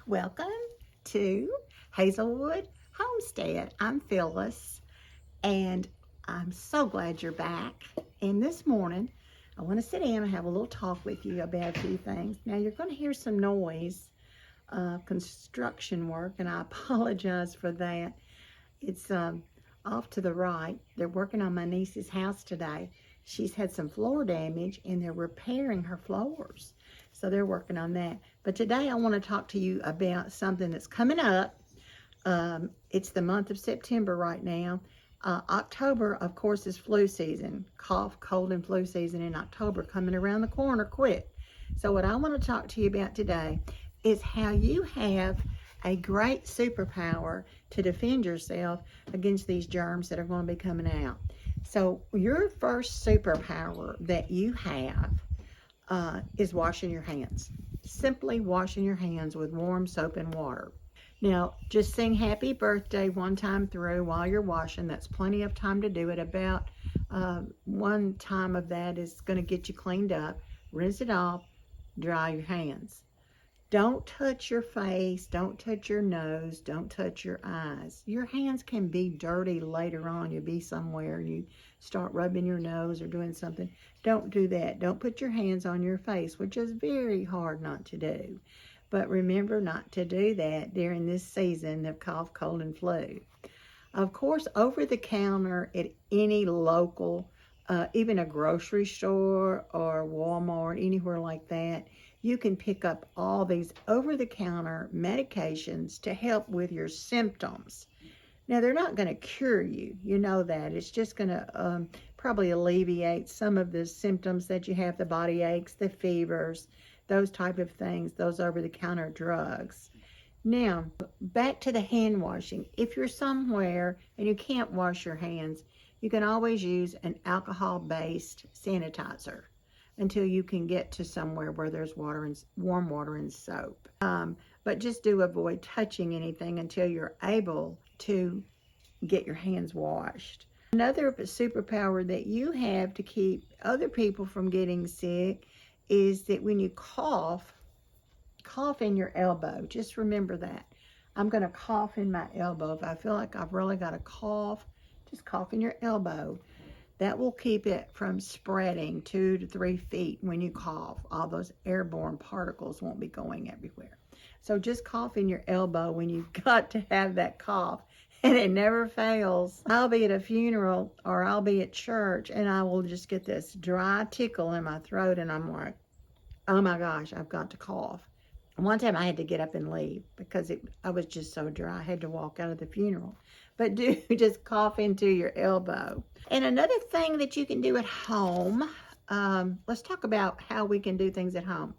welcome to Hazlewood Homestead. I'm Phyllis, and I'm so glad you're back. And this morning, I want to sit down and have a little talk with you about a few things. Now, you're going to hear some noise, construction work, and I apologize for that. It's off to the right. They're working on my niece's house today. She's had some floor damage, and they're repairing her floors. So they're working on that. But today I want to talk to you about something that's coming up. It's the month of September right now. October, of course, is flu season. Cough, cold, and flu season in October coming around the corner quick. So what I want to talk to you about today is how you have a great superpower to defend yourself against these germs that are going to be coming out. So your first superpower that you have is washing your hands. Simply washing your hands with warm soap and water. Now, just sing happy birthday one time through while you're washing. That's plenty of time to do it. About one time of that is going to get you cleaned up. Rinse it off, dry your hands. Don't touch your face, don't touch your nose, don't touch your eyes. Your hands can be dirty later on. You'll be somewhere and you start rubbing your nose or doing something. Don't do that. Don't put your hands on your face, which is very hard not to do. But remember not to do that during this season of cough, cold, and flu. Of course, over the counter at any local, even a grocery store or Walmart, anywhere like that, you can pick up all these over-the-counter medications to help with your symptoms. Now, they're not going to cure you. You know that. It's just going to probably alleviate some of the symptoms that you have, the body aches, the fevers, those type of things, those over-the-counter drugs. Now, back to the hand washing. If you're somewhere and you can't wash your hands, you can always use an alcohol-based sanitizer until you can get to somewhere where there's water and warm water and soap. But just do avoid touching anything until you're able to get your hands washed. Another superpower that you have to keep other people from getting sick is that when you cough in your elbow. Just remember that. I'm going to cough in my elbow. If I feel like I've really got a cough, just cough in your elbow. That will keep it from spreading 2 to 3 feet when you cough. All those airborne particles won't be going everywhere. So just cough in your elbow when you've got to have that cough, and it never fails. I'll be at a funeral or I'll be at church, and I will just get this dry tickle in my throat, and I'm like, oh my gosh, I've got to cough. One time I had to get up and leave because I was just so dry. I had to walk out of the funeral. But do just cough into your elbow. And another thing that you can do at home, let's talk about how we can do things at home.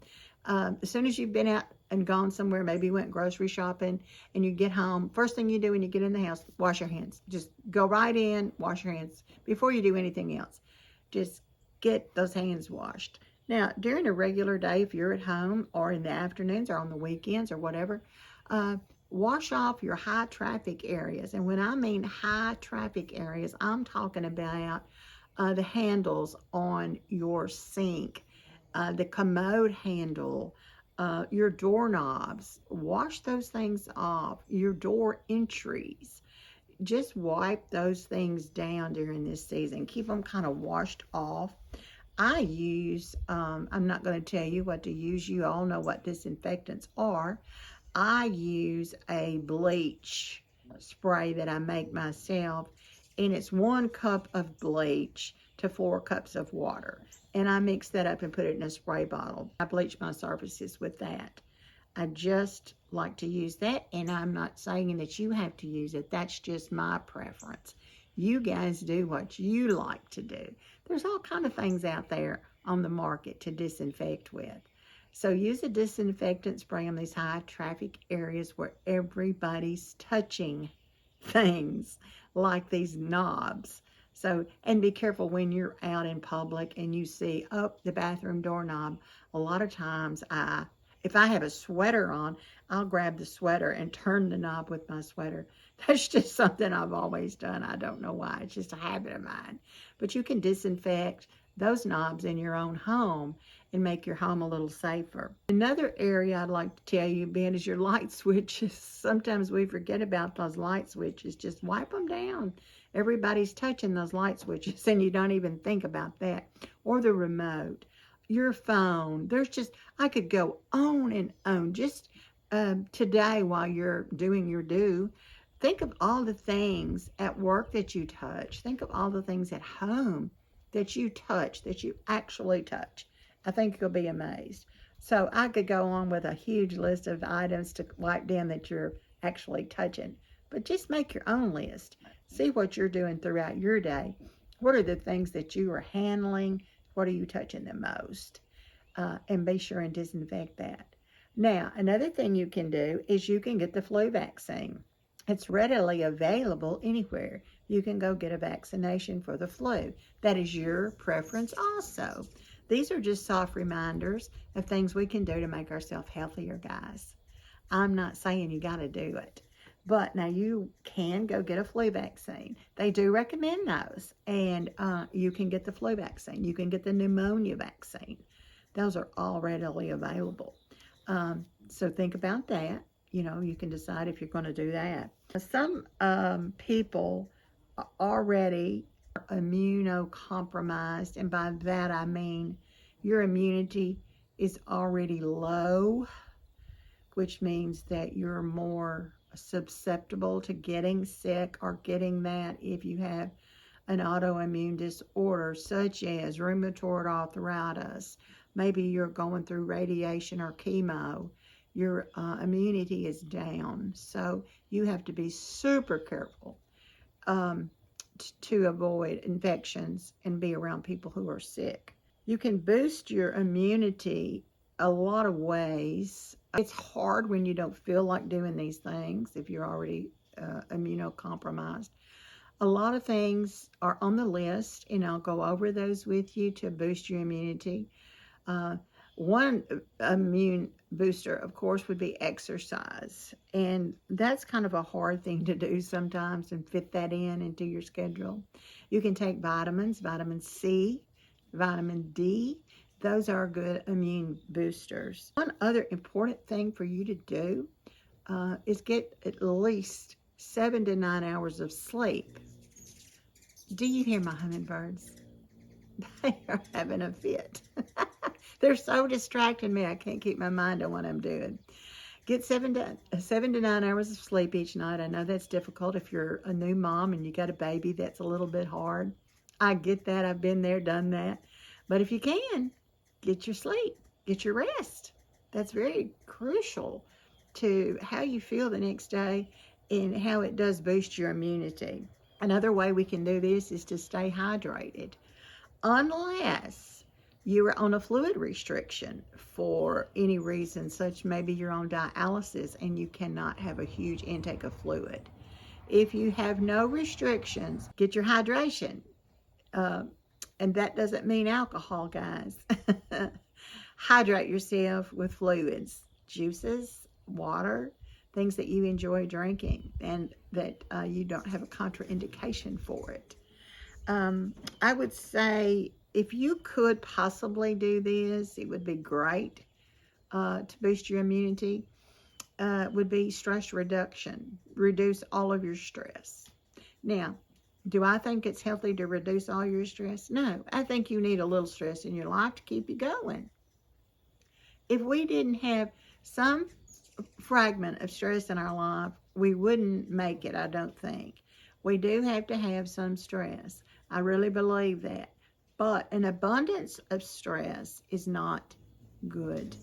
As soon as you've been out and gone somewhere, maybe you went grocery shopping and you get home, first thing you do when you get in the house, wash your hands. Just go right in, wash your hands before you do anything else. Just get those hands washed. Now, during a regular day, if you're at home or in the afternoons or on the weekends or whatever, wash off your high traffic areas. And when I mean high traffic areas, I'm talking about the handles on your sink, the commode handle, your doorknobs. Wash those things off, your door entries. Just wipe those things down during this season. Keep them kind of washed off. I use, I'm not going to tell you what to use. You all know what disinfectants are. I use a bleach spray that I make myself, and it's 1 cup of bleach to 4 cups of water. And I mix that up and put it in a spray bottle. I bleach my surfaces with that. I just like to use that, and I'm not saying that you have to use it. That's just my preference. You guys do what you like to do. There's all kind of things out there on the market to disinfect with. So use a disinfectant spray on these high traffic areas where everybody's touching things like these knobs. So, and be careful when you're out in public and you see, oh, the bathroom doorknob. A lot of times if I have a sweater on, I'll grab the sweater and turn the knob with my sweater. That's just something I've always done. I don't know why. It's just a habit of mine. But you can disinfect those knobs in your own home and make your home a little safer. Another area I'd like to tell you about is your light switches. Sometimes we forget about those light switches. Just wipe them down. Everybody's touching those light switches and you don't even think about that. Or the remote, your phone. I could go on and on. Just today while you're doing your do, think of all the things at work that you touch. Think of all the things at home that you touch, that you actually touch. I think you'll be amazed. So I could go on with a huge list of items to wipe down that you're actually touching. But just make your own list. See what you're doing throughout your day. What are the things that you are handling? What are you touching the most? And be sure and disinfect that. Now, another thing you can do is you can get the flu vaccine. It's readily available anywhere. You can go get a vaccination for the flu. That is your preference also. These are just soft reminders of things we can do to make ourselves healthier, guys. I'm not saying you got to do it. But now you can go get a flu vaccine. They do recommend those. And you can get the flu vaccine. You can get the pneumonia vaccine. Those are all readily available. So think about that. You know, you can decide if you're going to do that. Some people are already immunocompromised, and by that I mean your immunity is already low, which means that you're more susceptible to getting sick or getting that if you have an autoimmune disorder such as rheumatoid arthritis. Maybe you're going through radiation or chemo. Your immunity is down, so you have to be super careful to avoid infections and be around people who are sick. You can boost your immunity a lot of ways. It's hard when you don't feel like doing these things if you're already immunocompromised. A lot of things are on the list, and I'll go over those with you to boost your immunity. One immune booster, of course, would be exercise. And that's kind of a hard thing to do sometimes and fit that in into your schedule. You can take vitamins, vitamin C, vitamin D. Those are good immune boosters. One other important thing for you to do is get at least 7 to 9 hours of sleep. Do you hear my hummingbirds? They are having a fit. They're so distracting me, I can't keep my mind on what I'm doing. Get 7 to 9 hours of sleep each night. I know that's difficult if you're a new mom and you got a baby. That's a little bit hard. I get that. I've been there, done that. But if you can, get your sleep, get your rest. That's very crucial to how you feel the next day and how it does boost your immunity. Another way we can do this is to stay hydrated. Unless you are on a fluid restriction for any reason, such maybe you're on dialysis and you cannot have a huge intake of fluid. If you have no restrictions, get your hydration. And that doesn't mean alcohol, guys. Hydrate yourself with fluids, juices, water, things that you enjoy drinking and that you don't have a contraindication for it. I would say if you could possibly do this, it would be great to boost your immunity. Would be stress reduction. Reduce all of your stress. Now, do I think it's healthy to reduce all your stress? No. I think you need a little stress in your life to keep you going. If we didn't have some fragment of stress in our life, we wouldn't make it, I don't think. We do have to have some stress. I really believe that. But an abundance of stress is not good.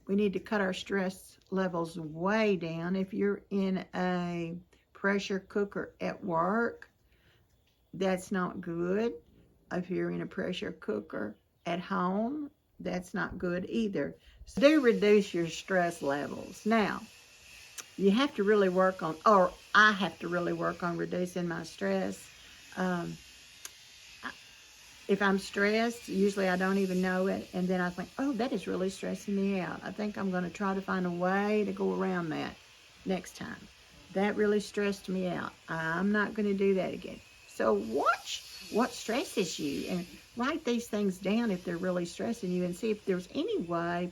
We need to cut our stress levels way down. If you're in a pressure cooker at work, that's not good. If you're in a pressure cooker at home, that's not good either. So do reduce your stress levels. Now, you have to really work on, or I have to really work on reducing my stress. If I'm stressed, usually I don't even know it, and then I think, oh, that is really stressing me out. I think I'm going to try to find a way to go around that next time. That really stressed me out. I'm not going to do that again. So watch what stresses you, and write these things down if they're really stressing you, and see if there's any way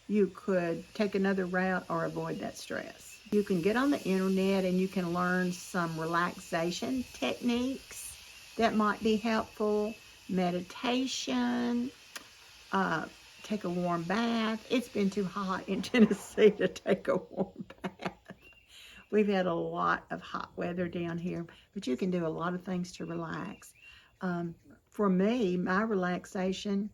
you could take another route or avoid that stress. You can get on the internet and you can learn some relaxation techniques that might be helpful. Meditation, take a warm bath. It's been too hot in Tennessee to take a warm bath. We've had a lot of hot weather down here, but you can do a lot of things to relax. For me, my relaxation,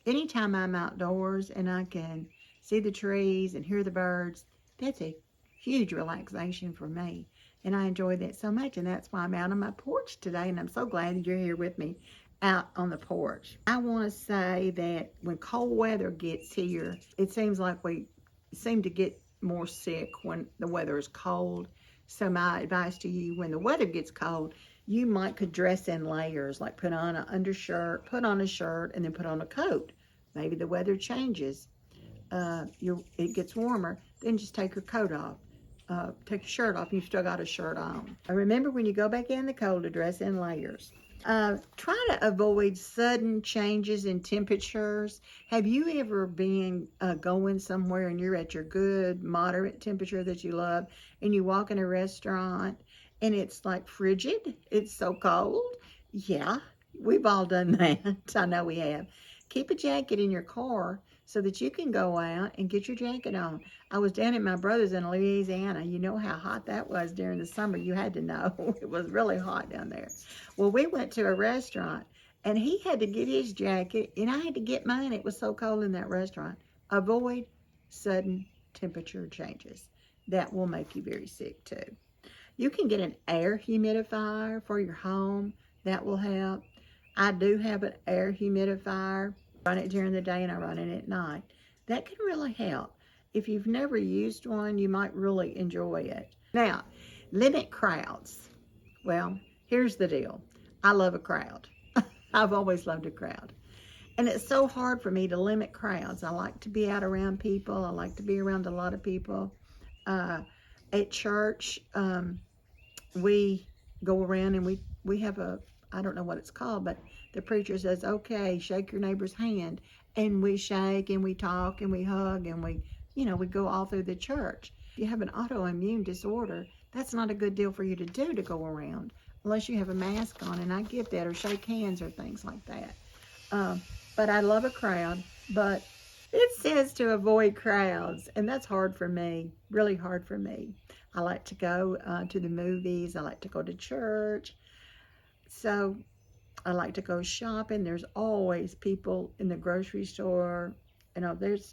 anytime I'm outdoors and I can see the trees and hear the birds, that's a huge relaxation for me. And I enjoy that so much, and that's why I'm out on my porch today, and I'm so glad that you're here with me out on the porch. I want to say that when cold weather gets here, it seems like we seem to get more sick when the weather is cold. So my advice to you, when the weather gets cold, you could dress in layers, like put on an undershirt, put on a shirt, and then put on a coat. Maybe the weather changes, it gets warmer, then just take your coat off. Take your shirt off, and you've still got a shirt on. And remember, when you go back in the cold, to dress in layers. Try to avoid sudden changes in temperatures. Have you ever been going somewhere and you're at your good moderate temperature that you love, and you walk in a restaurant and it's like frigid? It's so cold. Yeah, we've all done that. I know we have. Keep a jacket in your car so that you can go out and get your jacket on. I was down at my brother's in Louisiana. You know how hot that was during the summer. You had to know. It was really hot down there. Well, we went to a restaurant, and he had to get his jacket, and I had to get mine. It was so cold in that restaurant. Avoid sudden temperature changes. That will make you very sick, too. You can get an air humidifier for your home. That will help. I do have an air humidifier. I run it during the day and I run it at night. That can really help. If you've never used one, you might really enjoy it. Now, limit crowds. Well, here's the deal. I love a crowd. I've always loved a crowd. And it's so hard for me to limit crowds. I like to be out around people. I like to be around a lot of people. At church, we go around and we have I don't know what it's called, but the preacher says, okay, shake your neighbor's hand. And we shake and we talk and we hug and we go all through the church. If you have an autoimmune disorder, that's not a good deal for you to do, to go around, unless you have a mask on, and I get that, or shake hands or things like that. But I love a crowd, but it says to avoid crowds, and that's hard for me, really hard for me. I like to go to the movies. I like to go to church. So I like to go shopping. There's always people in the grocery store. There's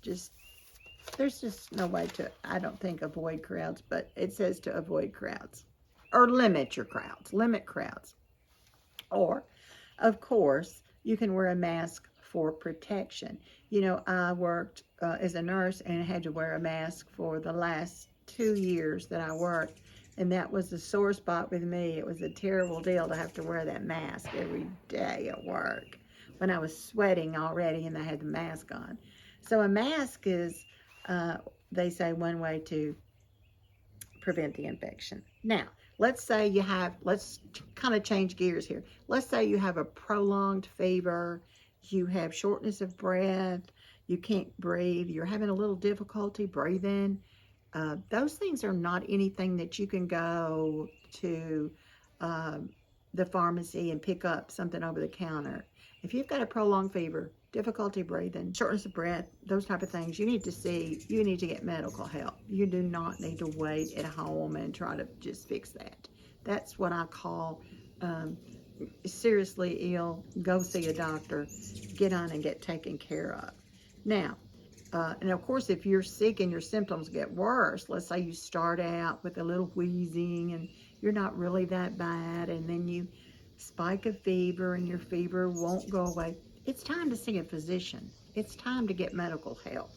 just no way to, I don't think, avoid crowds, but it says to avoid crowds or limit your crowds, limit crowds. Or, of course, you can wear a mask for protection. I worked as a nurse and had to wear a mask for the last 2 years that I worked. And that was a sore spot with me. It was a terrible deal to have to wear that mask every day at work when I was sweating already and I had the mask on. So a mask is, they say, one way to prevent the infection. Now, let's say let's kind of change gears here. Let's say you have a prolonged fever, you have shortness of breath, you can't breathe, you're having a little difficulty breathing. Those things are not anything that you can go to the pharmacy and pick up something over the counter. If you've got a prolonged fever, difficulty breathing, shortness of breath, those type of things, you need to get medical help. You do not need to wait at home and try to just fix that. That's what I call seriously ill. Go see a doctor, get on and get taken care of. Now, and of course, if you're sick and your symptoms get worse, let's say you start out with a little wheezing and you're not really that bad, and then you spike a fever and your fever won't go away, it's time to see a physician. It's time to get medical help.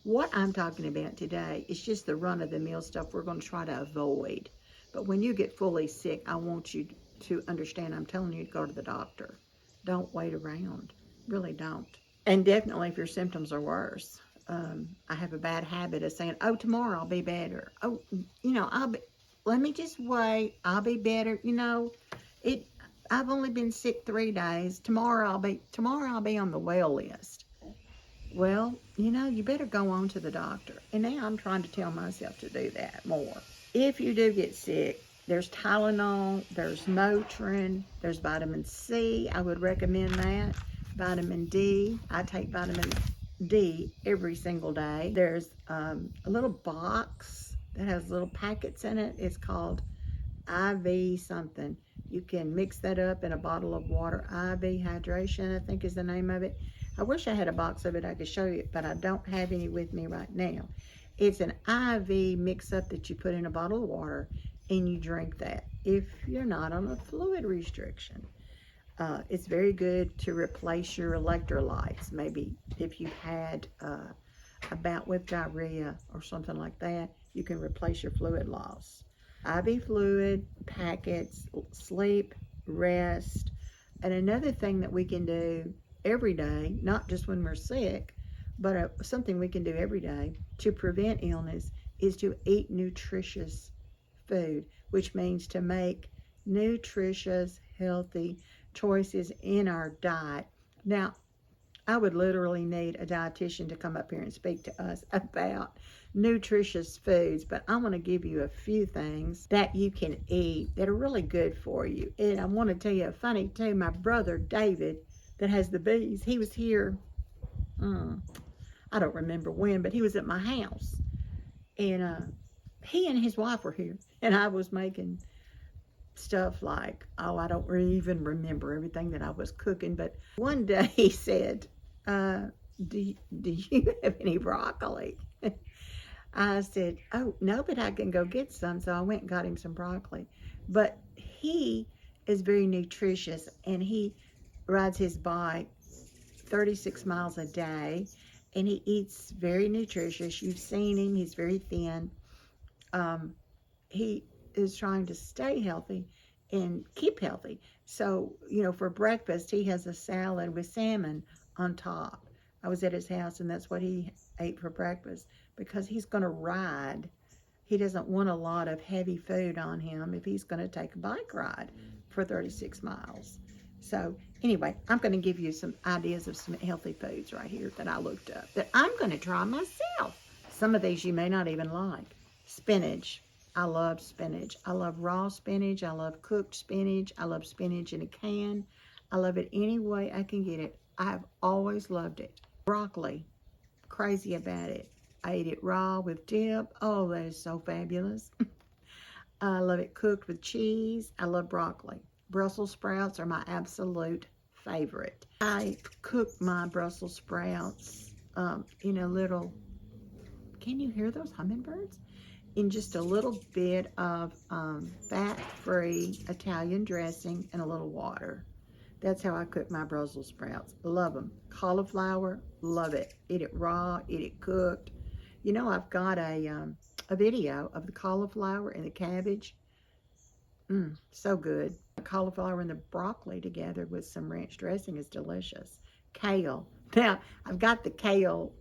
What I'm talking about today is just the run-of-the-mill stuff we're going to try to avoid. But when you get fully sick, I want you to understand I'm telling you to go to the doctor. Don't wait around. Really don't. And definitely if your symptoms are worse. I have a bad habit of saying, oh, tomorrow I'll be better. Oh, let me just wait. I'll be better. I've only been sick 3 days. Tomorrow I'll be on the well list. Well, you better go on to the doctor. And now I'm trying to tell myself to do that more. If you do get sick, there's Tylenol, there's Motrin, there's vitamin C. I would recommend that. Vitamin D. I take vitamin D every single day. There's a little box that has little packets in it. It's called IV something. You can mix that up in a bottle of water. IV hydration, I think is the name of it. I wish I had a box of it I could show you, but I don't have any with me right now. It's an IV mix-up that you put in a bottle of water and you drink that if you're not on a fluid restriction. It's very good to replace your electrolytes. Maybe if you've had a bout with diarrhea or something like that, you can replace your fluid loss. IV fluid, packets, sleep, rest. And another thing that we can do every day, not just when we're sick, but something we can do every day to prevent illness is to eat nutritious food, which means to make nutritious, healthy choices in our diet. Now, I would literally need a dietitian to come up here and speak to us about nutritious foods, but I want to give you a few things that you can eat that are really good for you. And I want to tell you a funny too. My brother David, that has the bees, he was here, I don't remember when, but he was at my house, and he and his wife were here, and I was making stuff like, I don't even remember everything that I was cooking, but one day he said, do you have any broccoli? I said, oh, no, but I can go get some. So I went and got him some broccoli. But he is very nutritious, and he rides his bike 36 miles a day, and he eats very nutritious. You've seen him. He's very thin. He is trying to stay healthy and keep healthy. So, for breakfast, he has a salad with salmon on top. I was at his house, and that's what he ate for breakfast because he's going to ride. He doesn't want a lot of heavy food on him if he's going to take a bike ride for 36 miles. So anyway, I'm going to give you some ideas of some healthy foods right here that I looked up that I'm going to try myself. Some of these you may not even like. Spinach. I love spinach. I love raw spinach. I love cooked spinach. I love spinach in a can. I love it any way I can get it. I've always loved it. Broccoli. Crazy about it. I ate it raw with dip. Oh, that is so fabulous. I love it cooked with cheese. I love broccoli. Brussels sprouts are my absolute favorite. I cook my Brussels sprouts in a little, can you hear those hummingbirds? In just a little bit of fat-free Italian dressing and a little water. That's how I cook my Brussels sprouts. Love them. Cauliflower, love it. Eat it raw, eat it cooked. I've got a video of the cauliflower and the cabbage. So good. The cauliflower and the broccoli together with some ranch dressing is delicious. Kale. Now, I've got the kale,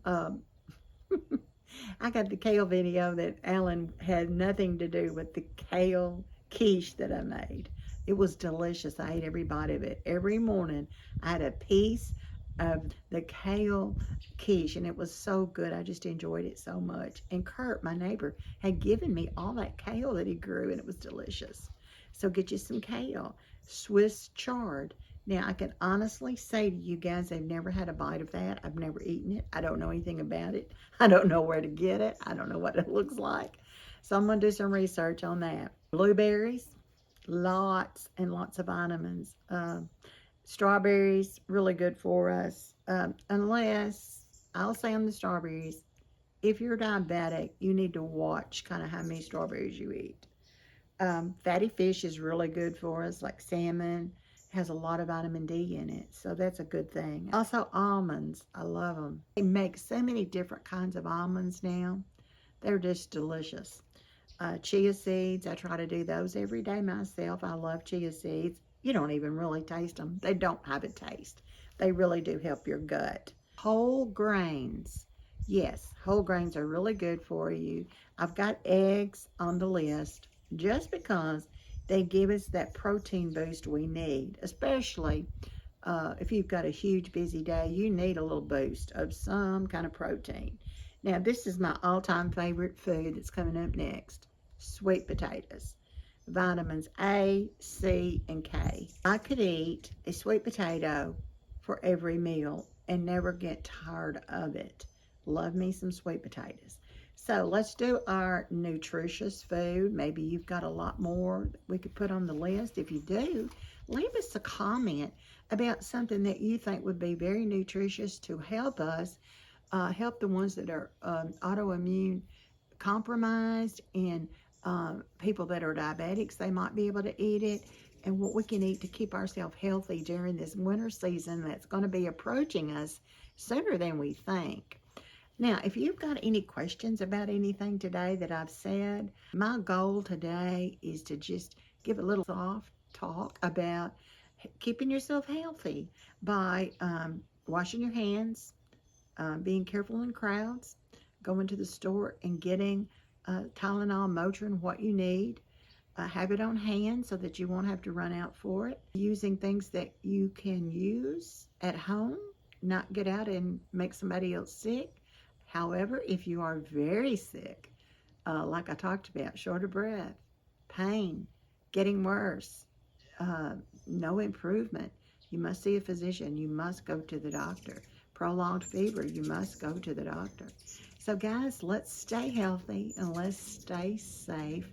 I got the kale video that Alan had nothing to do with the kale quiche that I made. It was delicious. I ate every bite of it. Every morning, I had a piece of the kale quiche, and it was so good. I just enjoyed it so much. And Kurt, my neighbor, had given me all that kale that he grew, and it was delicious. So get you some kale. Swiss chard. Now, I can honestly say to you guys, I've never had a bite of that. I've never eaten it. I don't know anything about it. I don't know where to get it. I don't know what it looks like. So I'm going to do some research on that. Blueberries, lots and lots of vitamins. Strawberries, really good for us. Unless, I'll say on the strawberries, if you're diabetic, you need to watch kind of how many strawberries you eat. Fatty fish is really good for us, like salmon. Has a lot of vitamin D in it, so that's a good thing. Also, almonds. I love them. They make so many different kinds of almonds now. They're just delicious. Chia seeds, I try to do those every day myself. I love chia seeds. You don't even really taste them. They don't have a taste. They really do help your gut. Whole grains. Yes, whole grains are really good for you. I've got eggs on the list just because They give us that protein boost we need, especially if you've got a huge busy day. You need a little boost of some kind of protein. Now, this is my all-time favorite food that's coming up next: sweet potatoes. Vitamins A, C, and K. I could eat a sweet potato for every meal and never get tired of it. Love me some sweet potatoes. So let's do our nutritious food. Maybe you've got a lot more that we could put on the list. If you do, leave us a comment about something that you think would be very nutritious to help us, help the ones that are autoimmune compromised, and people that are diabetics. They might be able to eat it, and what we can eat to keep ourselves healthy during this winter season that's going to be approaching us sooner than we think. Now, if you've got any questions about anything today that I've said, my goal today is to just give a little soft talk about keeping yourself healthy by washing your hands, being careful in crowds, going to the store and getting Tylenol, Motrin, what you need. Have it on hand so that you won't have to run out for it. Using things that you can use at home, not get out and make somebody else sick. However, if you are very sick, like I talked about, short of breath, pain, getting worse, no improvement, you must see a physician. You must go to the doctor. Prolonged fever, you must go to the doctor. So guys, let's stay healthy and let's stay safe.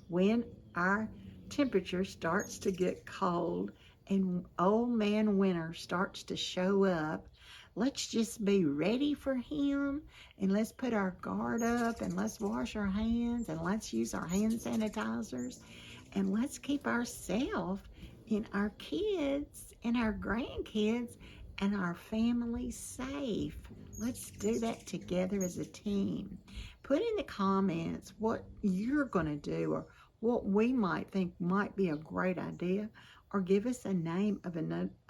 When our temperature starts to get cold and old man winter starts to show up, let's just be ready for him, and let's put our guard up, and let's wash our hands, and let's use our hand sanitizers, and let's keep ourselves and our kids and our grandkids and our family safe. Let's do that together as a team. Put in the comments what you're going to do, or what we might think might be a great idea, or give us a name of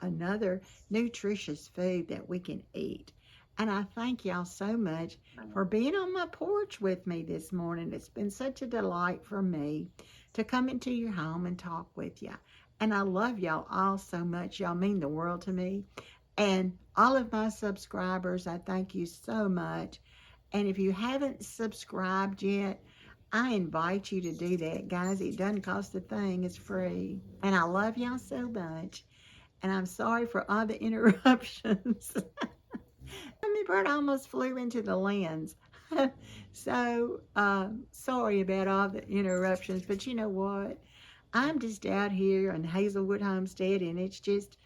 another nutritious food that we can eat. And I thank y'all so much for being on my porch with me this morning. It's been such a delight for me to come into your home and talk with you. And I love y'all all so much. Y'all mean the world to me. And all of my subscribers, I thank you so much. And if you haven't subscribed yet, I invite you to do that, guys. It doesn't cost a thing. It's free. And I love y'all so much. And I'm sorry for all the interruptions. Hummingbird almost flew into the lens. So, sorry about all the interruptions. But you know what? I'm just out here on Hazlewood Homestead, and it's just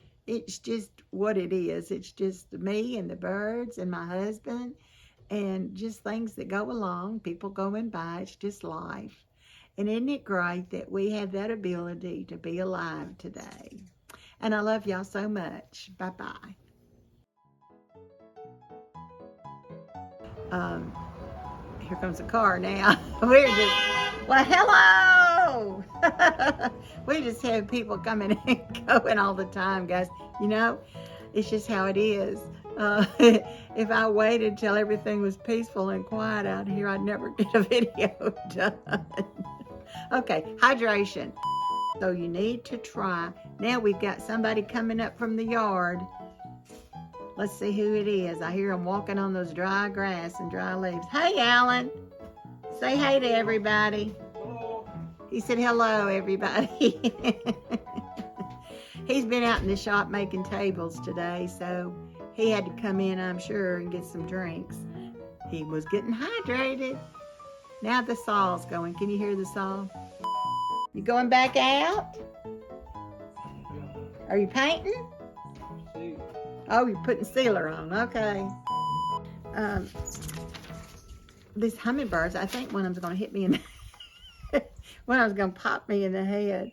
what it is. It's just me and the birds and my husband, and just things that go along, people going by. It's just life. And isn't it great that we have that ability to be alive today? And I love y'all so much. Bye-bye. Here comes a car now. We're just, well, hello! We just have people coming and going all the time, guys. You know, it's just how it is. If I waited till everything was peaceful and quiet out here, I'd never get a video done. Okay, hydration. So you need to try. Now we've got somebody coming up from the yard. Let's see who it is. I hear him walking on those dry grass and dry leaves. Hey, Alan. Say hey to everybody. Hello. He said hello, everybody. He's been out in the shop making tables today, so he had to come in, I'm sure, and get some drinks. He was getting hydrated. Now the saw's going. Can you hear the saw? You going back out? Are you painting? Oh, you're putting sealer on. Okay. These hummingbirds, I think one of them's going to hit me in the one of them's going to pop me in the head.